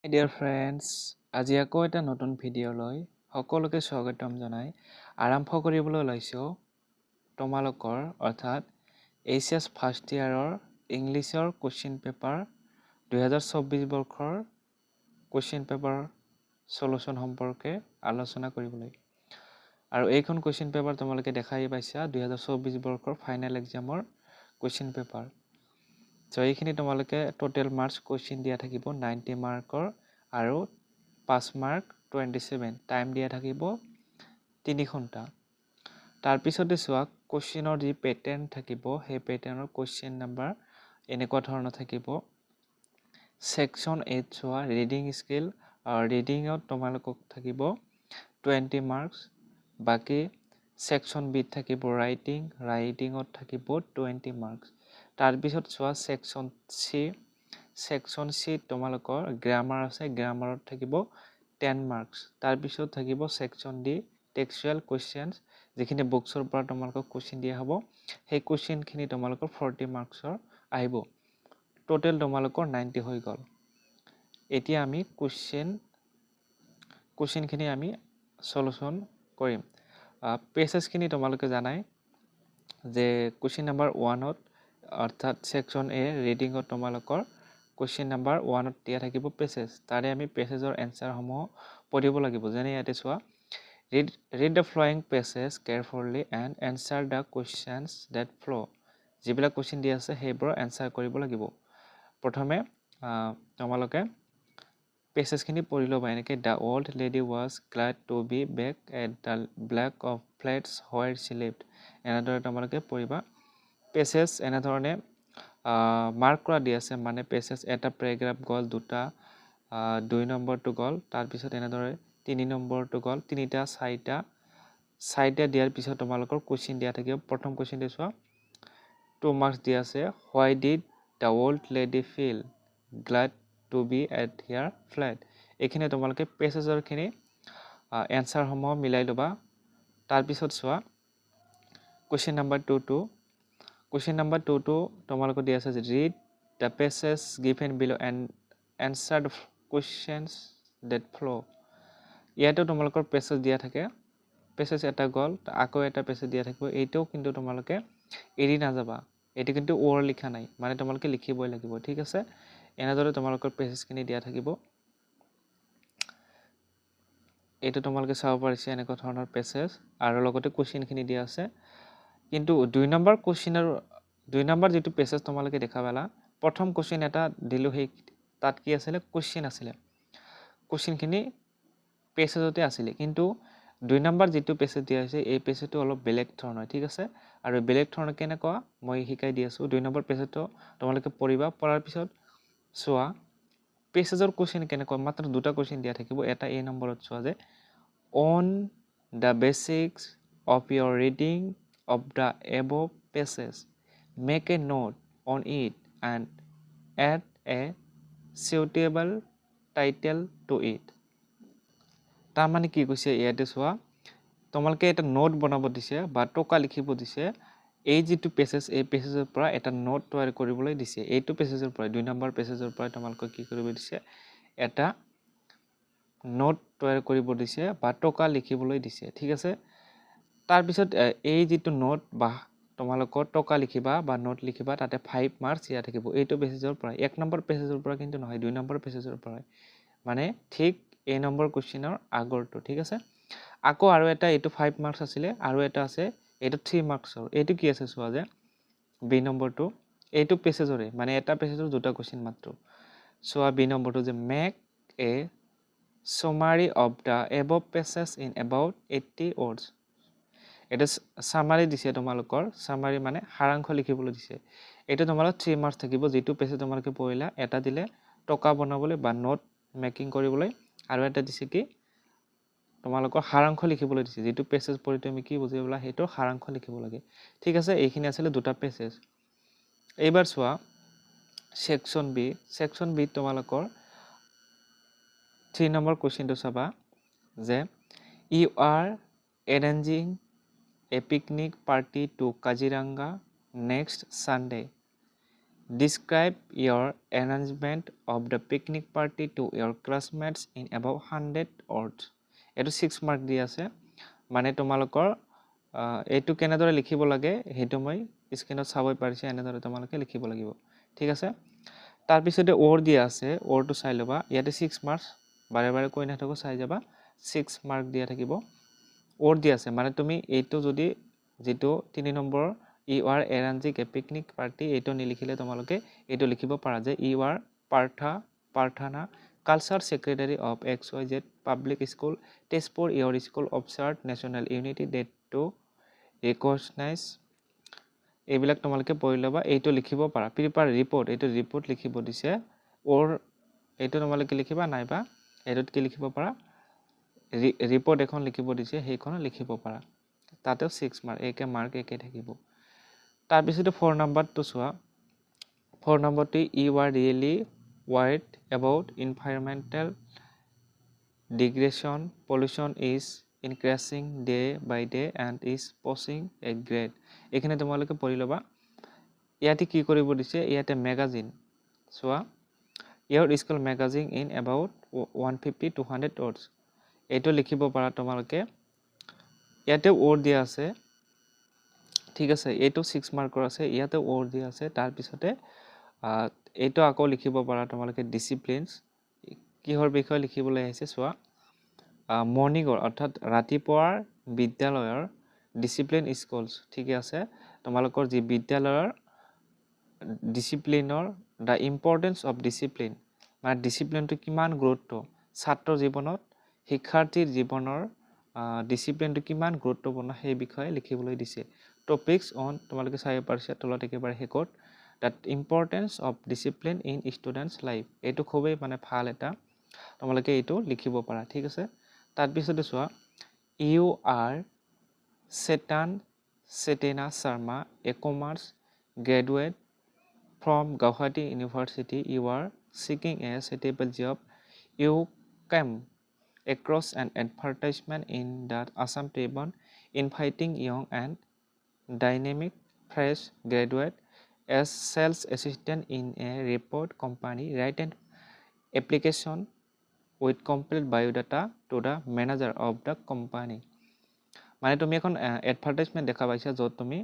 Hi dear friends, আজি আকৌ এটা নতুন ভিডিঅ' লৈ সকলোকে স্বাগতম জনাই আৰম্ভ কৰিবলৈ লৈছোঁ তোমালোকৰ অৰ্থাৎ এইচএছ ফাৰ্ষ্ট ইয়াৰৰ ইংলিছৰ কুৱেশ্যন পেপাৰ 2024 বৰ্ষৰ কুৱেশ্যন পেপাৰ সলিউশন সম্পৰ্কে আলোচনা কৰিবলৈ। আৰু এইখন কুৱেশ্যন পেপাৰ তোমালোকে দেখাই পাইছা 2024 বৰ্ষৰ ফাইনেল এক্সামৰ কুৱেশ্যন পেপাৰ। So এইখিনি তোমালোকে টোটেল মাৰ্কস কুৱেশ্যন দিয়া থাকিব 90 মাৰ্কৰ আৰু 5 মাৰ্ক 27 টাইম দিয়া থাকিব 3 ঘণ্টা। তাৰ পিছতে চোৱা কুৱেশ্যনৰ যি প্যাটাৰ্ন থাকিব সেই প্যাটাৰ্নৰ কুৱেশ্যন নাম্বাৰ এনেকুৱা ধৰণৰ থাকিব। সেকশন 8 চোৱা ৰিডিং স্কিল ৰিডিংত তোমালোকক থাকিব 20 মাৰ্কস, বাকি সেকশন বি থাকিব ৰাইটিংত থাকিব 20 মাৰ্কস। তাৰ পিছত চোৱা সেকশন সি তোমালোকৰ গ্ৰামাৰ আছে, গ্ৰামাৰত থাকিব 10 মাৰ্কস। তাৰ পিছত থাকিব সেকশন ডি টেক্সচুৱেল কোৱেশ্চনছ, যিখিনি বুকছৰ পৰা তোমালোকক কোৱেশ্চন দিয়া হ'ব, সেই কোৱেশ্চনখিনি তোমালোকৰ 40 মাৰ্কসৰ আহিব। টোটেল তোমালোকৰ 90 হৈ গ'ল। এতিয়া আমি কোৱেশ্চনখিনি আমি সলিউশন কৰিম। পেজেছখিনি তোমালোকে জানাই যে কুৱেশ্যন নাম্বাৰ 1ত অৰ্থাৎ সেকশন এ ৰিডিংত তোমালোকৰ কুৱেশ্যন নাম্বাৰ 1ত দিয়া থাকিব পেজেছ। তাৰে আমি পেজেছৰ এনসাৰসমূহ পঢ়িব লাগিব। যেনে ইয়াতে চোৱা read the following passages carefully and answer the questions that follow। যিবিলাক কুৱেশ্যন দিয়া আছে সেইবোৰ এনসাৰ কৰিব লাগিব। প্ৰথমে তোমালোকে পেজেছখিনি পঢ়ি ল'বা। এনেকৈ the old lady was glad to be back at the block of flats where she lived। এনেদৰে তোমালোকে পঢ়িবা। পেজেছ এনেধৰণে মাৰ্ক কৰা দি আছে, মানে পেজেছ এটা পেৰাগ্ৰাফ গ'ল, দুটা 2 নম্বৰটো গ'ল, তাৰপিছত এনেদৰে 3 নম্বৰটো গ'ল, 3টা 4টা দিয়াৰ পিছত তোমালোকৰ কুৱেশ্যন দিয়া থাকিব। প্ৰথম কুৱেশ্যনটো চোৱা 2 মাৰ্কস দিয়া আছে। Why did the old lady feel glad to be at her flat? এইখিনি তোমালোকে পেজেছৰখিনি এনসাৰসমূহ মিলাই ল'বা। তাৰপিছত চোৱা কুৱেশ্যন নাম্বাৰ 2টো তোমালোকক দিয়া আছে read the passages given below and answer the questions that follow। ইয়াতো তোমালোকৰ পেজেছ দিয়া থাকে। পেজেছ এটা গ'ল, আকৌ এটা পেজেছ দিয়া থাকিব। এইটোও কিন্তু তোমালোকে এৰি নাযাবা। এইটো কিন্তু ওৱৰ লিখা নাই, মানে তোমালোকে লিখিবই লাগিব, ঠিক আছে। এনেদৰে তোমালোকৰ পেজেছখিনি দিয়া থাকিব। এইটো তোমালোকে চাব পাৰিছে এনেকুৱা ধৰণৰ পেজেছ, আৰু লগতে কুৱেশ্যনখিনি দিয়া আছে। কিন্তু 2 নম্বৰ যিটো পেজেছ তোমালোকে দেখা পালা, প্ৰথম কুৱেশ্যন এটা দিলোঁ, সেই তাত কি আছিলে, কুৱেশ্যন আছিলে। কুৱেশ্যনখিনি পেজেছতে আছিলে, কিন্তু 2 নম্বৰ যিটো পেজেছ দিয়া হৈছে এই পেজটো অলপ বেলেগ ধৰণৰ, ঠিক আছে। আৰু বেলেগ ধৰণৰ কেনেকুৱা মই শিকাই দি আছোঁ। 2 নম্বৰ পেজটো তোমালোকে পঢ়িবা। পঢ়াৰ পিছত চোৱা পেজেছৰ কুৱেশ্যন কেনেকুৱা, মাত্ৰ 2টা কুৱেশ্যন দিয়া থাকিব। এটা A নম্বৰত চোৱা যে on the basics of your reading of the above passages make a note on it and add a suitable title to it। তাৰমানে কি কৈছে ইয়াতে চোৱা, তোমালোকে এটা নোট বনাব দিছে বা টকা লিখিব দিছে। এই যিটো পেজেছ, এই পেজেছৰ পৰা এটা নোট তৈয়াৰ কৰিবলৈ দিছে। এইটো পেজেছৰ পৰা 2 নম্বৰ পেজেছৰ পৰা তোমালোকক কি কৰিব দিছে, এটা নোট তৈয়াৰ কৰিব দিছে বা টকা লিখিবলৈ দিছে, ঠিক আছে। তাৰপিছত এই যিটো নোট বা তোমালোকৰ টকা লিখিবা বা নোট লিখিবা, তাতে 5 মাৰ্কস দিয়া থাকিব। এইটো পেজেছৰ পৰা 1 নম্বৰ পেজেছৰ পৰা কিন্তু নহয়, 2 নম্বৰ পেজেছৰ পৰা, মানে ঠিক A নম্বৰ কুৱেশ্যনৰ আগৰটো, ঠিক আছে। আকৌ আৰু এটা এইটো 5 মাৰ্কস আছিলে, আৰু এটা আছে এইটো 3 মাৰ্কসৰ। এইটো কি আছে চোৱা যে B নম্বৰটো, এইটো পেজেছৰে, মানে এটা পেজেছৰ 2টা কুৱেশ্যন মাত্ৰ। চোৱা B নম্বৰটো যে make a summary of the above passages in about 80 words। এটা সামাৰি দিছে তোমালোকৰ, সামাৰি মানে সাৰাংশ লিখিবলৈ দিছে। এইটো তোমালোক 3 মাৰ্কস থাকিব। যিটো পেজে তোমালোকে পঢ়িলা, এটা দিলে টকা বনাবলৈ বা নোট মেকিং কৰিবলৈ, আৰু এটা দিছে কি তোমালোকৰ সাৰাংশ লিখিবলৈ দিছে। যিটো পেজেছ পঢ়ি তুমি কি বুজিলা সেইটো সাৰাংশ লিখিব লাগে, ঠিক আছে। এইখিনি আছিলে 2টা পেজেছ। এইবাৰ চোৱা সেকশন বি তোমালোকৰ 3 নম্বৰ কুৱেশ্যনটো চাবা যে you are arranging a picnic party to Kaziranga next Sunday। Describe your arrangement of the picnic party to your classmates in above 100 words. এইটো 6 মাৰ্ক দি আছে মানে তোমালোকৰ এইটো কেনেদৰে লিখিব লাগে সেইটো মই স্ক্ৰীনত চাবই পাৰিছে এনেদৰে তোমালোকে লিখিব লাগিব ঠিক আছে তাৰপিছতে ওৰ দিয়া আছে ওৰটো চাই ল'বা ইয়াতে 6 মাৰ্কছ বাৰে বাৰে কৈ নাথাকো চাই যাবা 6 মাৰ্ক দিয়া থাকিব ওৰ দিয়া আছে মানে তুমি এইটো যদি যেটো 3 number you are arranging a picnic party এইটো নিলিখিলে তোমালোকে এইটো লিখিব পাৰা যে you are Parthana culture secretary of XYZ public school Tezpur your school observed national unity day to recognize এইবিলাক তোমালোকে পঢ়ি লবা এইটো লিখিব পাৰা প্ৰিপেয়াৰ ৰিপোৰ্ট এইটো ৰিপোৰ্ট লিখিব দিছে or এইটো তোমালোকে লিখিবা নাইবা এটোত কি লিখিব পাৰা ৰিপোৰ্ট এখন লিখিব দিছে সেইখন লিখিব পাৰা তাতেও 6 মাৰ্ক একে মাৰ্ক একে থাকিব তাৰ পিছতে 4 নম্বৰটো চোৱা 4 নম্বৰটো you are really worried about environmental degradation pollution is increasing day by day and is posing a great এখানে তোমালোকে পঢ়ি লবা ইয়াতে কি কৰিব দিছে ইয়াতে ম্যাগাজিন চোৱা your school magazine in about 150 200 words এইটো লিখিব পাৰা তোমালোকে ইয়াতে word দিয়া আছে ঠিক আছে এইটো 6 মাৰ্কৰ আছে ইয়াতে word দিয়া আছে তাৰ পিছতে এইটো আকৌ লিখিব পাৰা তোমালোকে ডিসিপ্লিনস কিহৰ বিষয় লিখিবলৈ আহিছে চোৱা মৰ্নিংৰ অৰ্থাৎ ৰাতিপুৱাৰ বিদ্যালয়ৰ ডিসিপ্লিন স্কুলস ঠিক আছে তোমালোকৰ যি বিদ্যালয়ৰ ডিসিপ্লিনৰ দা ইম্পৰ্টেন্স অফ ডিসিপ্লিন মানে ডিসিপ্লিনটো কিমান গুৰুত্ব ছাত্ৰ জীৱনত শিক্ষাৰ্থীৰ জীৱনৰ ডিসিপ্লিনটো কিমান গুৰুত্বপূৰ্ণ সেই বিষয়ে লিখিবলৈ দিছে টপিকস অন তোমালোকে চাই পাৰিছা তলত একেবাৰে হেকত that importance of discipline in students life এইটো খুবই মানে ভাল এটা তোমালোকে এইটো লিখিব পাৰা ঠিক আছে তাৰ পিছতে চোৱা you are Setena Sharma a commerce graduate from Guwahati University you are seeking a suitable job you came across an advertisement in the Assam Tribune inviting young and dynamic fresh graduate as sales assistant in a report company write an application with complete biodata to the manager of the company মানে তুমি এখন advertisement দেখা পাইছা যত তুমি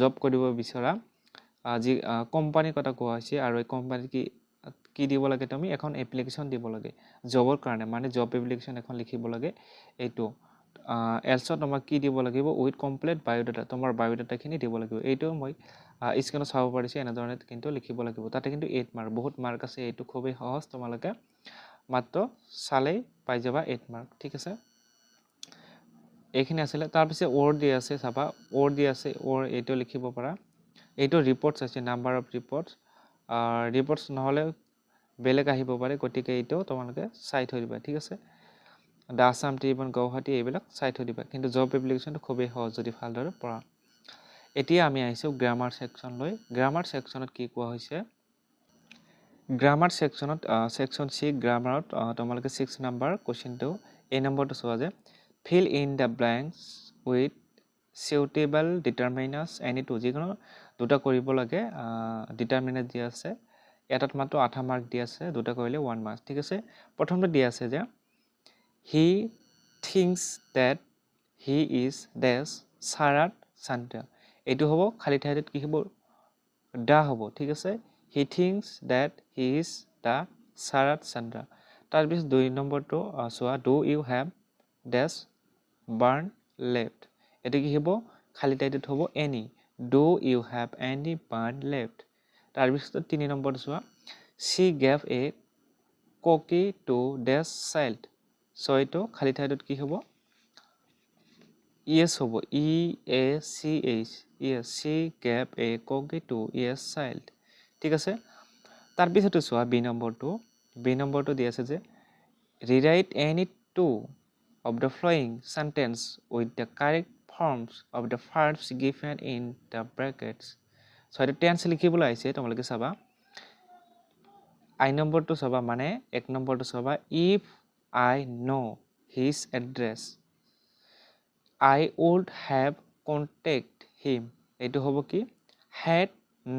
job কৰিব বিচৰা আজি কোম্পানীৰ কথা কোৱা হৈছে আৰু এই কোম্পানী কি দিব লাগে তুমি এখন এপ্লিকেশন দিব লাগে জবৰ কাৰণে মানে জব এপ্লিকেশন এখন লিখিব লাগে এইটো এলসো তোমাক কি দিব লাগিব উইথ কমপ্লিট বায়োডাটা তোমাৰ বায়োডাটা খিনি দিব লাগিব এইটো মই স্ক্ৰীনত চাব পাৰিছে এনেধৰণে কিন্তু লিখিব লাগিব তাতে কিন্তু 8 মাৰ্ক বহুত মাৰ্ক আছে এইটো খুবই সহজ তোমালোকে মাত্ৰ চালে পাই যাবা 8 মাৰ্ক ঠিক আছে এইখিনি আছিল তাৰ পিছে ওৱৰ্ড দি আছে চাবা ওৱৰ্ড দি আছে ওৰ এইটো লিখিব পাৰা এইটো ৰিপৰ্টছ আছে নাম্বাৰ অফ ৰিপৰ্টছ নহলে বেলেগ আহিব পাৰে গতিকে এইটো তোমালোকে চাই থৈ দিবা ঠিক আছে দা আসাম ট্ৰিবিউন গুৱাহাটী এইবিলাক চাই থৈ দিবা কিন্তু জব এপ্লিকেশনটো খুবই সহজ যদি ভালদৰে পঢ়া এতিয়া আমি আহিছো গ্ৰামাৰ সেকশন লৈ গ্ৰামাৰ সেকশনত কি কোৱা হৈছে গ্ৰামাৰ সেকশনত সেকশন সি গ্ৰামাৰত তোমালোকে 6 নম্বৰ কোৱেশ্চনটো এই নম্বৰটো চোৱা যে fill in the blanks with suitable determinants any to যিকোনো দুটা কৰিব লাগে ডিটাৰমিনেন্ট দিয়া আছে এটাত মাত্ৰ 8 মাৰ্ক দিয়া আছে দুটা কৰিলে 1 মাৰ্ক ঠিক আছে প্ৰথমটো দিয়া আছে যে he thinks that he is dash Sarat Santa এইটো হ'ব খালি ঠাইত কি হ'ব দা হ'ব ঠিক আছে he thinks that he is the Sarat Santa তাৰ পিছত 2 নম্বৰটো চোৱা do you have dash burn left এটো কি হ'ব খালি ঠাইত হ'ব any do you have any burn left তাৰ পিছত 3 নম্বৰ চোৱা she gave a cookie to dash child so এটো খালি ঠাইত কি হ'ব yes হ'ব e a c h yes she gave a cookie to yes child ঠিক আছে তাৰ পিছতো চোৱা b নম্বৰটো দি আছে যে rewrite any two of the following sentence with the correct forms of the verbs given in the brackets so এটা tense লিখিবলৈ আছে তোমালোকে চাবা I নম্বৰটো চাবা মানে 1 নম্বৰটো চাবা if I know his address I would have contact him এইটো হ'ব কি had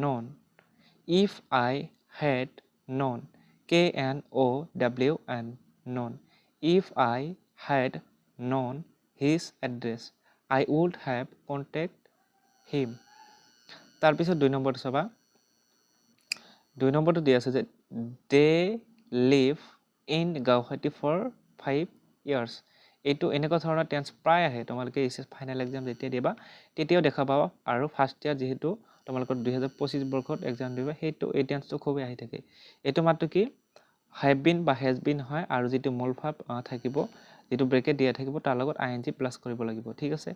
known if I had known, KNOWN, known, if I had known his address, I would have contacted him. তাৰপিছত 2 নম্বৰটো চাবা 2 নম্বৰটো দিয়া আছে যে they live in Guwahati for 5 years. এইটো এনেকুৱা ধৰণৰ টেন্স প্ৰায় আহে তোমালোকে এইচএছ ফাইনেল এক্সাম যেতিয়া দিবা তেতিয়াও দেখা পাবা আৰু ফাৰ্ষ্ট ইয়াৰ যেহেতু তোমালোকৰ 2025 বৰ্ষত এক্সাম দিবা সেইটো এই টেন্সটো খুবেই আহি থাকে এইটো মাত্ৰ কি have been বা has been হয় আৰু যেটো মূল ভাব থাকিব যেটো ব্ৰেকেট দিয়া থাকিব তাৰ লগত ing প্লাস কৰিব লাগিব ঠিক আছে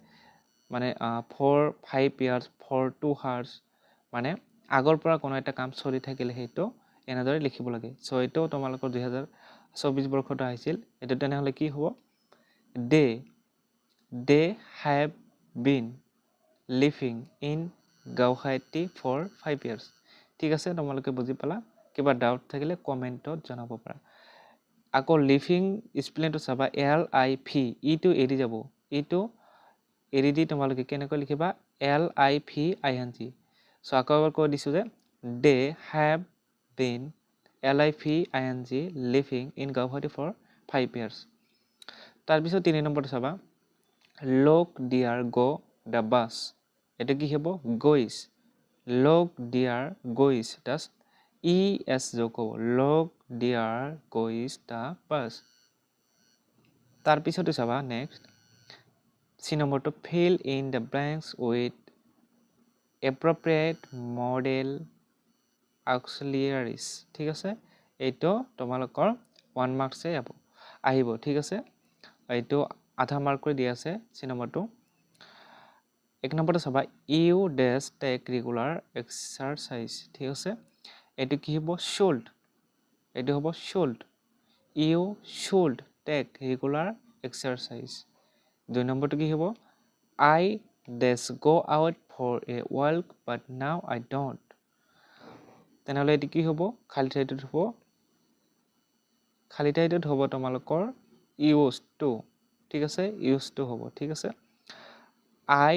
মানে for 5 years for 2 hours মানে আগৰ পৰা কোনো এটা কাম চলি থাকিলে হেটো এনেদৰে লিখিব লাগে সো এটো তোমালোকৰ 2024 বৰ্ষত আহিছিল এটো তেনেহলে কি হ'ব they have been living in Guwahati for 5 years ঠিক আছে তোমালোকে বুজি পালা কিবা ডাউট থাকিলে কমেন্টত জনাব পাৰা আকৌ লিভিং স্পেলিংটো চাবা LIV ইটো এৰি যাব ইটো এৰি দি তোমালোকে কেনেকৈ লিখিবা LIVING সো আকৌ এবাৰ কৈ দিছো যে they have been LIVING living in Guwahati for 5 years তাৰ পিছত 3 নম্বৰটো চাবা look dear go the bus এটা কি হ'ব goes look dear goes das es যোগ হ'ব look dear goes the bus তাৰ পিছতো চাবা next C নম্বৰটো fill in the blanks with appropriate model auxiliaries ঠিক আছে এইটো তোমালোকৰ 1 মাৰ্কস আহিব ঠিক আছে এইটো আধা মাৰ্ক কৰি দিয়া আছে C নম্বৰটো 1 নম্বৰটো চাবা you dash take regular exercise ঠিক আছে এইটো কি হ'ব should এইটো হ'ব should you should take regular exercise 2 নম্বৰটো কি হ'ব I dash go out for a walk but now I don't তেনেহলে এটো কি হ'ব খালি ঠাইটোত হ'ব তোমালোকৰ used to ঠিক আছে used to হ'ব ঠিক আছে I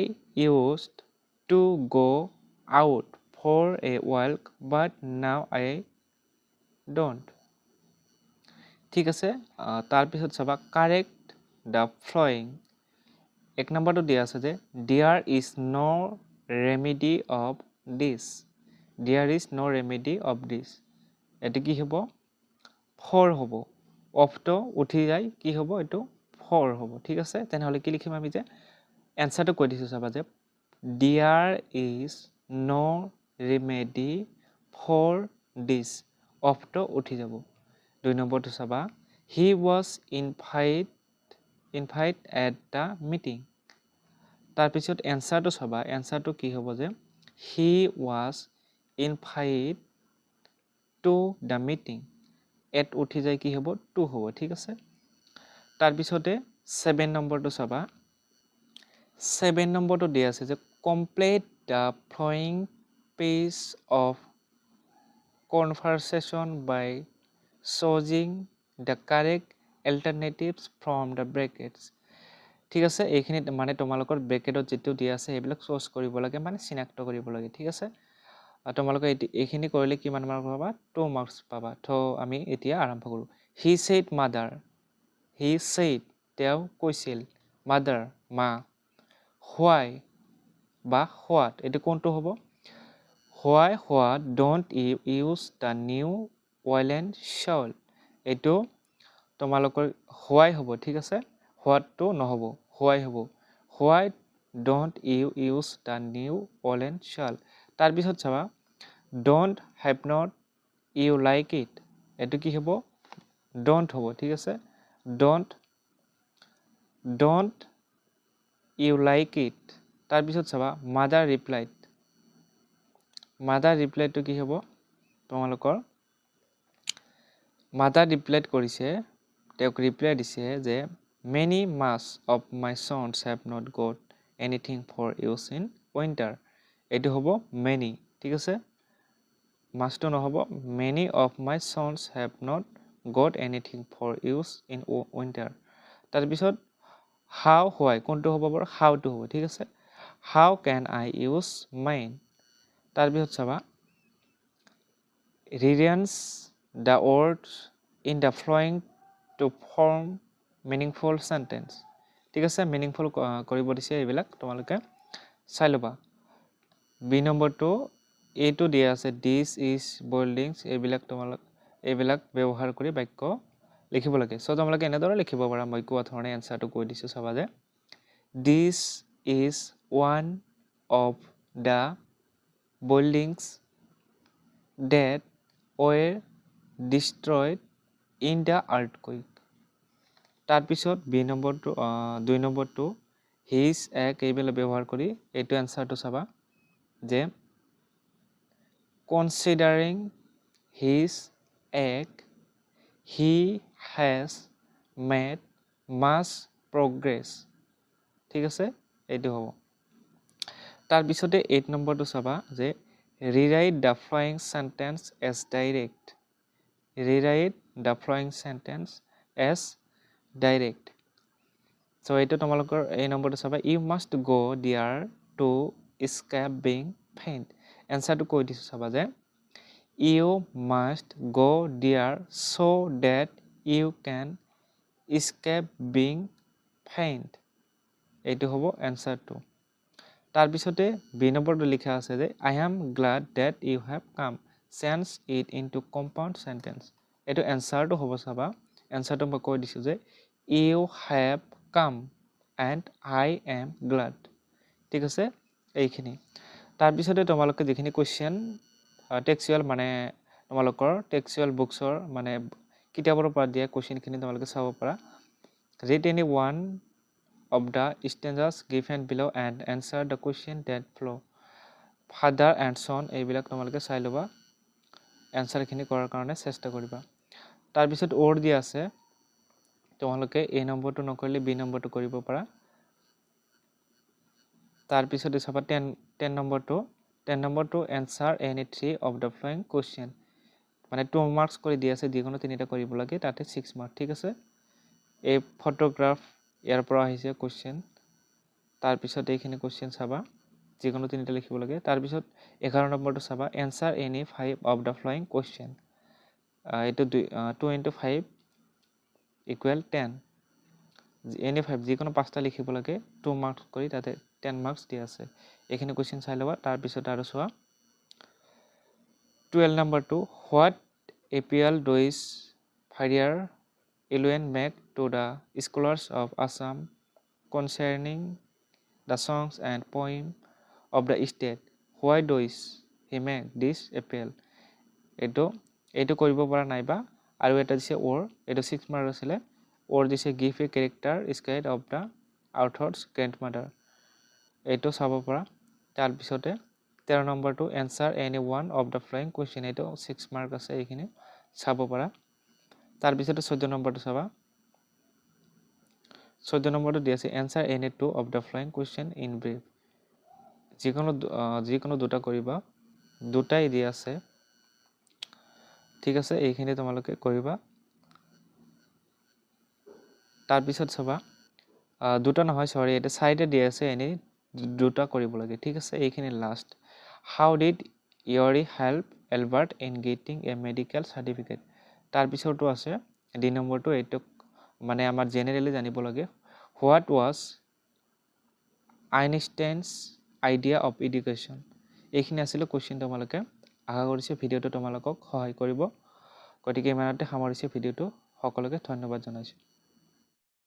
used to go out for a walk but now I don't ঠিক আছে তাৰ পিছত চাবা correct the following 1 নম্বৰটো দিয়া আছে যে there is no remedy of this there is no remedy of this এটো কি হ'ব for হ'ব of to উঠি যায় কি হ'ব এটো for হ'ব ঠিক আছে তেনেহলে কি লিখিম আমি যে এনসারটো কৈ দিছো চাবা যে there is no remedy for this of to উঠি যাব 2 নম্বৰটো চাবা he was invited at the meeting তাৰ পিছত এনসারটো চাবা এনসারটো কি হ'ব যে he was invited to the meeting at উঠি যায় কি হ'ব to হ'ব ঠিক আছে তাৰ পিছতে 7 নম্বৰটো চাবা 7 নম্বৰটো দিয়া আছে যে complete the following page of conversation by choosing the correct alternatives from the brackets ঠিক আছে এইখিনি মানে তোমালোকৰ ব্ৰেকেটত যেটো দিয়া আছে এইবিলাক চুজ কৰিব লাগে মানে চিনাক্ত কৰিব লাগে ঠিক আছে তোমালোকে এইখিনি কৰিলে কিমান মাৰ্ক পাবা 2 মাৰ্কস পাবা তো আমি এতিয়া আৰম্ভ কৰো he said mother he said তেওঁ কৈছিল mother মা why বা what এটো কোনটো হ'ব why what don't you use the new violent soul এটো তোমালোকৰ why হ'ব ঠিক আছে what to নহব why হ'ব why don't you use the new violent soul তাৰ পিছত চাবা don't have not you like it এটো কি হ'ব don't হ'ব ঠিক আছে don't you like it তাৰ পিছত চাবা mother replied to কি হ'ব তোমালোকৰ mother replied কৰিছে তেওঁক ৰিপ্লাই দিছে যে many months of my sons have not got anything for use in winter এটো হ'ব many ঠিক আছে must to নহব many of my sons have not got anything for use in winter তাৰ পিছত how why কোনটো হ'ব বাৰু how to হ'ব ঠিক আছে how can I use mine তাৰ পিছত চাবা rearrange the words in the following to form meaningful sentence ঠিক আছে meaningful কৰিব দিছে এইবিলাক তোমালোকে চাই লবা বি নম্বৰটো এটো দিয়া আছে this is buildings এইবিলাক ব্যৱহাৰ কৰি বাক্য লিখিব লাগে সো তোমালোকে এনেদৰে লিখিব পাৰা মই কোৱা ধৰণে এনসাৰটো কৈ দিছো চাবা যে this is one of the buildings that were destroyed in the earthquake তাৰ পিছত বি নম্বৰটো 2 নম্বৰটো his এক এইবিলাক ব্যৱহাৰ কৰি এইটো এনসাৰটো চাবা যে considering his egg he has made much progress ঠিক আছে এইটো হ'ব তাৰ পিছতে 8 নম্বৰটো চাবা যে rewrite the following sentence as direct rewrite the following sentence as direct so এইটো তোমালোকৰ এই নম্বৰটো চাবা you must go there to escape being pained এনসাৰটো কৈ দিছো চাবা যে you must go there so that you can escape being pained এইটো হ'ব এনসাৰটো তাৰ পিছতে বি নম্বৰটো লিখা আছে যে I am glad that you have come change it into compound sentence এইটো এনসাৰটো হ'ব চাবা এনসাৰটো মই কৈ দিছো যে you have come and I am glad ঠিক আছে এইখিনি তাৰ পিছতে তোমালোকে যিখিনি কোৱেশ্চন টেক্সচুৱেল মানে তোমালোকৰ টেক্সচুৱেল বুকছৰ মানে কিতাপৰ পৰা দিয়া কোৱেশ্চনখিনি তোমালোকে চাব পাৰা read any one of the stanzas given below and answer the question that follow father and son এইবিলাক তোমালোকে চাই লবা এনসাৰখিনি কৰাৰ কাৰণে চেষ্টা কৰিবা তাৰ পিছত ওৰ দিয়া আছে তোমালোকে এই নম্বৰটো নকৰিলে বি নম্বৰটো কৰিব পাৰা তাৰ পিছতে চাবা 10 নম্বৰটো answer any three of the following question মানে 2 মাৰ্কস কৰি দিয়া আছে যিকোনো তিনিটা কৰিব লাগে তাতে 6 মাৰ্ক ঠিক আছে এই ফটোগ্ৰাফ ইয়াৰ পৰা আহিছে কোৱেশ্চন তাৰ পিছত এইখিনি কোৱেশ্চন চাবা যিকোনো তিনিটা লিখিব লাগে তাৰ পিছত 11 নম্বৰটো চাবা answer any 5 of the following question এইটো 2 into 5 equal 10 any 5 যিকোনো পাঁচটা লিখিব লাগে 2 মাৰ্কস কৰি তাতে 10 মাৰ্কস দিয়া আছে এইখিনি কোৱেশ্চন চাই লবা তাৰ পিছত আৰু চোৱা 12 নম্বৰটো what appeal does Farrier Eluen make to the scholars of Assam concerning the songs and poem of the state why does he make this appeal এইটো কৰিব পৰা নাইবা আৰু এটা দিছে or এইটো 6 মাৰ্ক আছিল or দিছে give a character sketch of the author's grandmother এইটো চাব পৰা তাৰ পিছতে 13 নম্বৰটো answer any one of the following question এইটো 6 মাৰ্ক আছে এইখিনি চাব পৰা তাৰ পিছতে 14 নম্বৰটো চাবা 14 নম্বৰটো দি আছে answer any two of the following question in brief যিকোনো দুটা কৰিবা দুটাই দি আছে ঠিক আছে এইখিনি তোমালোকে কৰিবা তাৰ পিছত চাবা দুটা নহয় সৰি এটা সাইডে দি আছে এনি দুটা কৰিব লাগে ঠিক আছে এইখিনি last how did Yori help Albert in getting a medical certificate তাৰ পিছতো আছে ডি নম্বৰটো এইটো মানে আমাৰ জেনাৰেলি জানিব লাগে what was Einstein's idea of education এইখিনি আছিল কোৱেশ্চন তোমালোকে আশা কৰিছো ভিডিওটো তোমালোকক সহায় কৰিব গতিকে ইমানতে সামৰিছো ভিডিওটো সকলোকে ধন্যবাদ জনাইছো